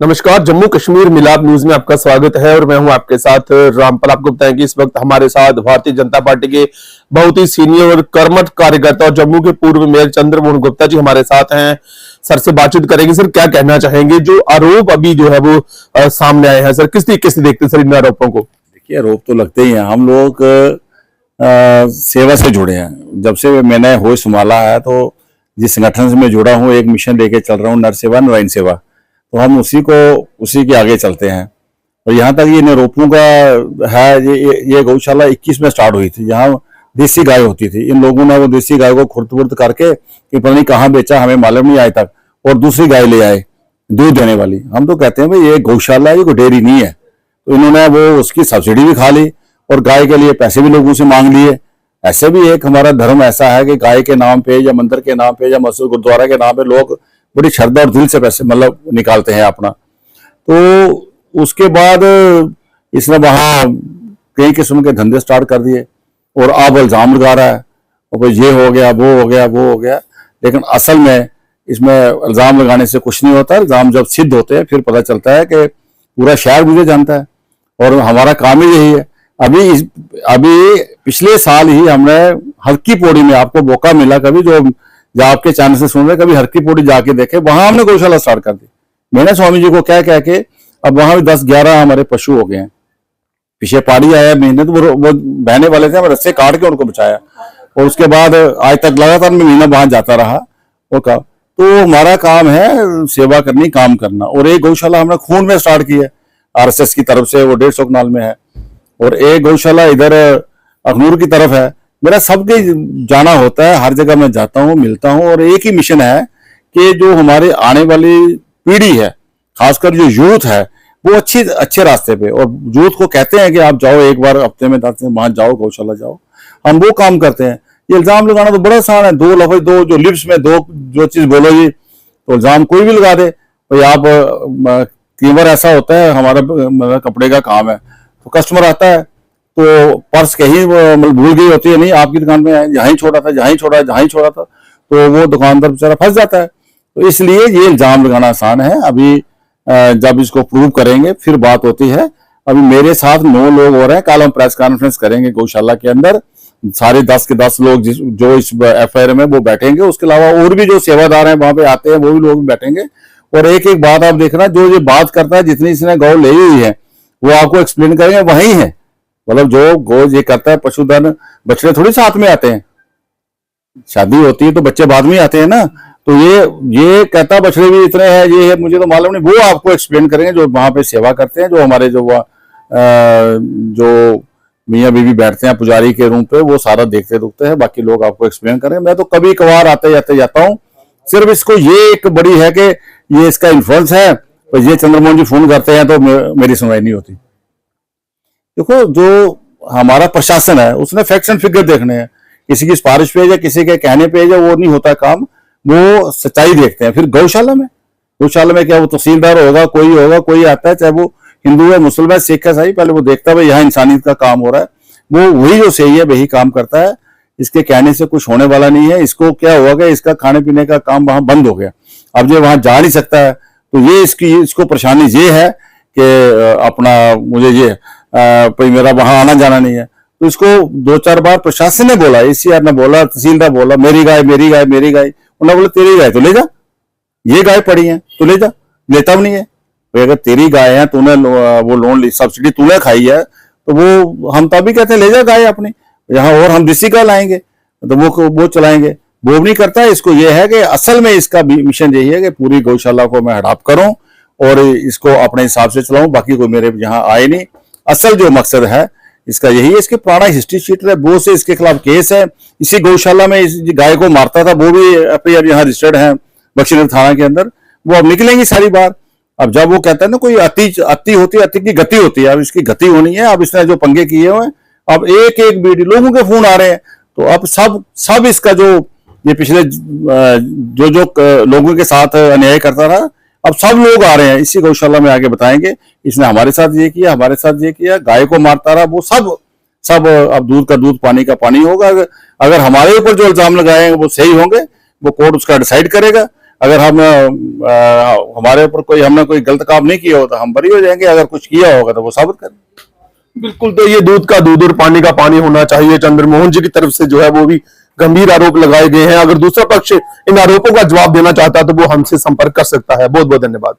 नमस्कार। जम्मू कश्मीर मिलाप न्यूज में आपका स्वागत है और मैं हूं आपके साथ रामपाल। आपको बताएं कि इस वक्त हमारे साथ भारतीय जनता पार्टी के बहुत ही सीनियर और कर्मठ कार्यकर्ता और जम्मू के पूर्व मेयर चंद्रमोहन गुप्ता जी हमारे साथ हैं। सर से बातचीत करेंगे। सर, क्या कहना चाहेंगे जो आरोप अभी जो है वो सामने आए हैं? सर, किस तरीके से देखते हैं सर इन आरोपों को? देखिए, आरोप तो लगते ही हैं। हम लोग सेवा से जुड़े हैं। जब से मैंने होश संभाला है तो जिस संगठन से मैं जुड़ा हूँ, एक मिशन लेके चल रहा हूँ, नर सेवा नारायण सेवा। तो हम उसी के आगे चलते हैं। और यहाँ तक ये निरोपों का है। ये गौशाला 21 में स्टार्ट हुई थी। यहाँ देसी गाय होती थी। इन लोगों ने वो देसी गाय को खुर्द-बुर्द करके कि पता नहीं कहाँ बेचा, हमें मालूम नहीं आज तक, और दूसरी गाय ले आए दूध देने वाली। हम तो कहते हैं भाई ये गौशाला है, ये कोई डेयरी नहीं है। तो इन्होंने वो उसकी सब्सिडी भी खा ली और गाय के लिए पैसे भी लोगों से मांग लिए। ऐसे भी एक हमारा धर्म ऐसा है कि गाय के नाम पे या मंदिर के नाम पे या मस्जिद गुरुद्वारा के नाम पे लोग बड़ी श्रद्धा और दिल से पैसे मतलब निकालते हैं अपना। तो उसके बाद इसने वहां कई किस्म के धंधे स्टार्ट कर दिए और अब इल्जाम लगा रहा है और भाई ये हो गया, वो हो गया, वो हो गया। लेकिन असल में इसमें इल्जाम लगाने से कुछ नहीं होता। इल्जाम जब सिद्ध होते हैं फिर पता चलता है कि पूरा शहर मुझे जानता है और हमारा काम ही यही है। अभी पिछले साल ही हमने हरकी पौड़ी में, आपको मौका मिला कभी जो आपके चैनल से सुन रहे, कभी हरकी पौड़ी जाके देखे, वहां हमने गौशाला स्टार्ट कर दी। मैंने स्वामी जी को कह के अब वहां भी 10-11 हमारे पशु हो गए हैं। पीछे पहाड़ी आया महीने तो वो बहने वाले थे, हम रस्से काट के उनको बचाया और उसके बाद आज तक लगातार मैं महीना वहां जाता रहा। तो हमारा काम है सेवा करनी, काम करना। और एक गौशाला हमने खून में स्टार्ट की है RSS की तरफ से, वो 150 कनाल में है। और एक गौशाला इधर अखनूर की तरफ है। मेरा सबके जाना होता है, हर जगह मैं जाता हूँ, मिलता हूँ। और एक ही मिशन है कि जो हमारे आने वाली पीढ़ी है, खासकर जो यूथ है, वो अच्छे रास्ते पे, और यूथ को कहते हैं कि आप जाओ एक बार हफ्ते में 10 दिन वहां जाओ, गौशाला जाओ। हम वो काम करते हैं। ये इल्जाम लगाना तो बड़ा आसान है। दो लफ्ज, दो जो लिप्स में दो जो चीज बोलो जी, तो इल्जाम कोई भी लगा दे। भाई आप कई बार ऐसा होता है, हमारा कपड़े का काम है, तो कस्टमर आता है तो पर्स कहीं भूल गई होती है, नहीं आपकी दुकान में जहाँ ही छोड़ा था, तो वो दुकानदार बेचारा फंस जाता है। तो इसलिए ये इल्जाम लगाना आसान है। अभी जब इसको प्रूव करेंगे फिर बात होती है। अभी मेरे साथ 9 लोग हो रहे हैं। कल हम प्रेस कॉन्फ्रेंस करेंगे गौशाला के अंदर, सारे 10 के 10 लोग जो इस FIR में वो बैठेंगे। उसके अलावा और भी जो सेवादार हैं वहां पे आते हैं, वो भी लोग बैठेंगे। और एक एक बात आप देखना, जो ये बात करता है, जितनी इसने गौ ले हुई है वो आपको एक्सप्लेन करेंगे, वही है। मतलब जो गौ ये करता है, पशुधन, बछड़े थोड़ी साथ में आते हैं। शादी होती है तो बच्चे बाद में आते हैं ना। तो ये कहता बछड़े भी इतने हैं, ये है, मुझे तो मालूम नहीं। वो आपको एक्सप्लेन करेंगे जो वहां पे सेवा करते हैं, जो हमारे जो मियाँ बीवी बैठते हैं पुजारी के रूम पे, वो सारा देखते दुखते हैं। बाकी लोग आपको एक्सप्लेन करेंगे। मैं तो कभी कभार आते जाते जाता हूँ। सिर्फ इसको ये एक बड़ी है कि ये इसका इन्फ्लुएंस है। तो ये चंद्रमोहन जी फोन करते हैं तो मेरी सुनवाई नहीं होती। देखो, जो हमारा प्रशासन है उसने फैक्ट्स एंड फिगर देखने हैं। किसी की सिफारिश पे या किसी के कहने पे या वो नहीं होता काम, वो सच्चाई देखते हैं। फिर गौशाला में क्या, वो तहसीलदार होगा, कोई आता है, चाहे वो हिंदू है, मुसलमान है, सिख है, सही, पहले वो देखता है भाई यहाँ इंसानियत का काम हो रहा है। वो वही जो सही है वही काम करता है। इसके कहने से कुछ होने वाला नहीं है। इसको क्या हुआ कि इसका खाने पीने का काम वहां बंद हो गया, अब जो वहां जा नहीं सकता है। तो ये इसको परेशानी ये है कि अपना मुझे ये भाई मेरा वहां आना जाना नहीं है। तो इसको 2-4 बार प्रशासन ने बोला, ACR ने बोला, तहसीलदार बोला, मेरी गाय। उन्होंने बोला तेरी गाय तो ले जा, ये गाय पड़ी है तो ले जा। लेता भी नहीं है। तो अगर तेरी गाय है, तूने वो लोन ली, सब्सिडी तूने खाई है, तो वो हम तभी कहते हैं ले जा गाय अपनी यहाँ, और हम देसी गाय लाएंगे तो वो चलाएंगे। वो नहीं करता है। इसको ये है कि असल में इसका मिशन यही है कि पूरी गौशाला को मैं हड़प करूं और इसको अपने हिसाब से चलाऊं। बाकी कोई मेरे यहाँ आए नहीं। असल जो मकसद है इसका यही है। इसके पुराना हिस्ट्री शीट है, बहुत से इसके खिलाफ केस है। इसी गौशाला में इस गाय को मारता था, वो भी FIR यहाँ रजिस्टर्ड है बख्शीनगर थाना के अंदर। वो अब निकलेंगी सारी बार। अब जब वो कहता है ना कोई अति होती है, अति की गति होती है। अब इसकी गति होनी है। अब इसने जो पंगे किए हुए हैं, अब एक वीडियो लोगों के फोन आ रहे हैं। तो अब सब इसका जो ये पिछले जो लोगों के साथ अन्याय करता रहा, अब सब लोग आ रहे हैं इसी गौशाला में आके बताएंगे इसने हमारे साथ ये किया, हमारे साथ ये किया, गाय को मारता रहा। वो सब अब दूध का दूध, पानी का पानी होगा। अगर हमारे ऊपर जो इल्जाम लगाए हैं वो सही होंगे, वो कोर्ट उसका डिसाइड करेगा। अगर हम हमारे ऊपर कोई हमने कोई गलत काम नहीं किया होता हम बरी हो जाएंगे, अगर कुछ किया होगा तो वो साबित करें। बिल्कुल, तो ये दूध का दूध और पानी का पानी होना चाहिए। चंद्रमोहन जी की तरफ से जो है वो भी गंभीर आरोप लगाए गए हैं। अगर दूसरा पक्ष इन आरोपों का जवाब देना चाहता है तो वो हमसे संपर्क कर सकता है। बहुत बहुत धन्यवाद।